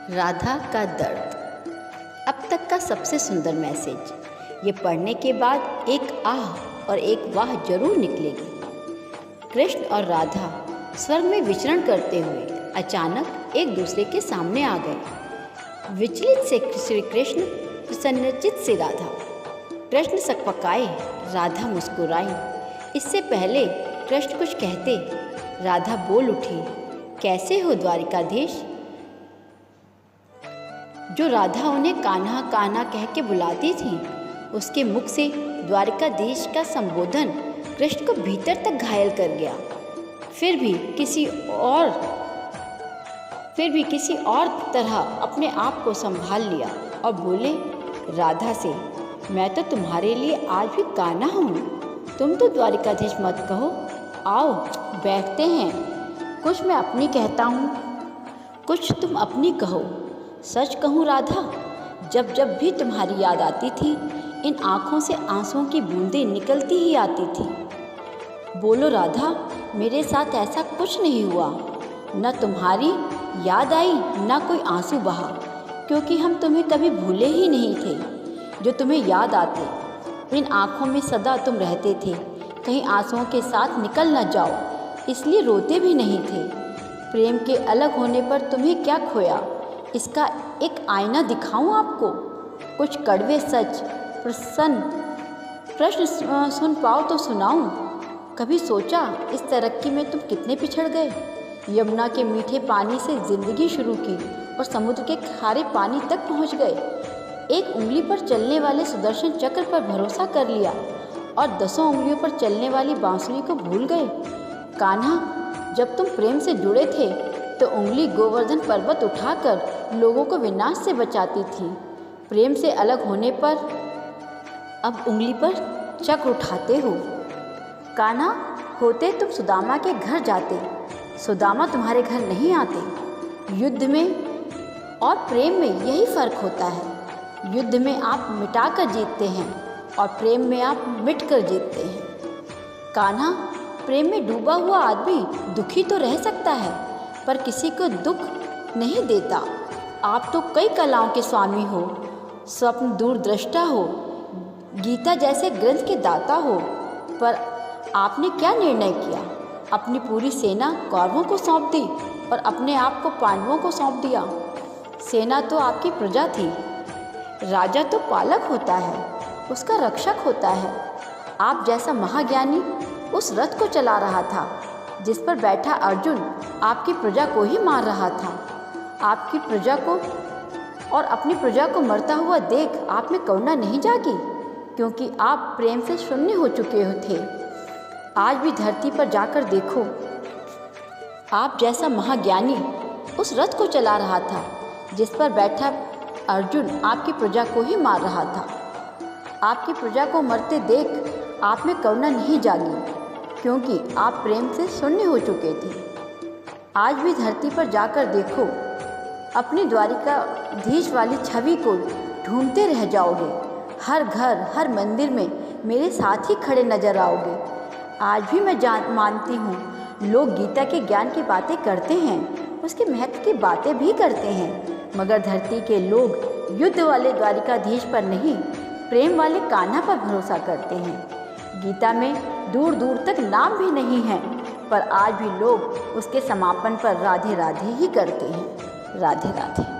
राधा का दर्द। अब तक का सबसे सुंदर मैसेज। ये पढ़ने के बाद एक आह और एक वाह जरूर निकलेगी। कृष्ण और राधा स्वर्ग में विचरण करते हुए अचानक एक दूसरे के सामने आ गए। विचलित से श्री कृष्ण, प्रसन्नचित से राधा। कृष्ण सकपकाए, राधा मुस्कुराई। इससे पहले कृष्ण कुछ कहते, राधा बोल उठी, कैसे हो द्वारिकाधीश। जो राधा उन्हें कान्हा कान्हा कह के बुलाती थी, उसके मुख से द्वारिकाधीश का संबोधन कृष्ण को भीतर तक घायल कर गया। फिर भी किसी और तरह अपने आप को संभाल लिया और बोले राधा से, मैं तो तुम्हारे लिए आज भी कान्हा हूँ। तुम तो द्वारिकाधीश मत कहो, आओ बैठते हैं। कुछ मैं अपनी कहता हूँ, कुछ तुम अपनी कहो। सच कहूँ राधा, जब जब भी तुम्हारी याद आती थी, इन आँखों से आंसुओं की बूंदें निकलती ही आती थी। बोलो राधा, मेरे साथ ऐसा कुछ नहीं हुआ। न तुम्हारी याद आई, न कोई आंसू बहा, क्योंकि हम तुम्हें कभी भूले ही नहीं थे। जो तुम्हें याद आते, इन आँखों में सदा तुम रहते थे। कहीं आंसुओं के साथ निकल न जाओ, इसलिए रोते भी नहीं थे। प्रेम के अलग होने पर तुम्हें क्या खोया, इसका एक आईना दिखाऊं आपको। कुछ कड़वे सच प्रश्न सुन पाओ तो सुनाऊं। कभी सोचा इस तरक्की में तुम कितने पिछड़ गए। यमुना के मीठे पानी से जिंदगी शुरू की और समुद्र के खारे पानी तक पहुंच गए। एक उंगली पर चलने वाले सुदर्शन चक्र पर भरोसा कर लिया और 10 उंगलियों पर चलने वाली बांसुरी को भूल गए। कान्हा, जब तुम प्रेम से जुड़े थे तो उंगली गोवर्धन पर्वत उठाकर लोगों को विनाश से बचाती थी। प्रेम से अलग होने पर अब उंगली पर चक्र उठाते हो। कान्हा, होते तुम सुदामा के घर जाते, सुदामा तुम्हारे घर नहीं आते। युद्ध में और प्रेम में यही फर्क होता है। युद्ध में आप मिटाकर जीतते हैं और प्रेम में आप मिटकर जीतते हैं। कान्हा, प्रेम में डूबा हुआ आदमी दुखी तो रह सकता है, पर किसी को दुख नहीं देता। आप तो कई कलाओं के स्वामी हो, स्वप्न दूरदृष्टा हो, गीता जैसे ग्रंथ के दाता हो, पर आपने क्या निर्णय किया। अपनी पूरी सेना कौरवों को सौंप दी और अपने आप को पांडवों को सौंप दिया। सेना तो आपकी प्रजा थी। राजा तो पालक होता है, उसका रक्षक होता है। आप जैसा महाज्ञानी उस रथ को चला रहा था जिस पर बैठा अर्जुन आपकी प्रजा को ही मार रहा था। आपकी प्रजा को और अपनी प्रजा को मरता हुआ देख आप में करुणा नहीं जागी, क्योंकि आप प्रेम से शून्य हो चुके थे। आज भी धरती पर जाकर देखो, आप जैसा महाज्ञानी उस रथ को चला रहा था जिस पर बैठा अर्जुन आपकी प्रजा को ही मार रहा था। आपकी प्रजा को मरते देख आप में करुणा नहीं जागी, क्योंकि आप प्रेम से शून्य हो चुके थे। आज भी धरती पर जाकर देखो, अपनी द्वारिकाधीश वाली छवि को ढूंढते रह जाओगे। हर घर, हर मंदिर में मेरे साथ ही खड़े नजर आओगे। आज भी मैं मानती हूँ, लोग गीता के ज्ञान की बातें करते हैं, उसके महत्व की बातें भी करते हैं, मगर धरती के लोग युद्ध वाले द्वारिकाधीश पर नहीं, प्रेम वाले कान्हा पर भरोसा करते हैं। गीता में दूर दूर तक नाम भी नहीं है, पर आज भी लोग उसके समापन पर राधे राधे ही करते हैं। राधे राधे।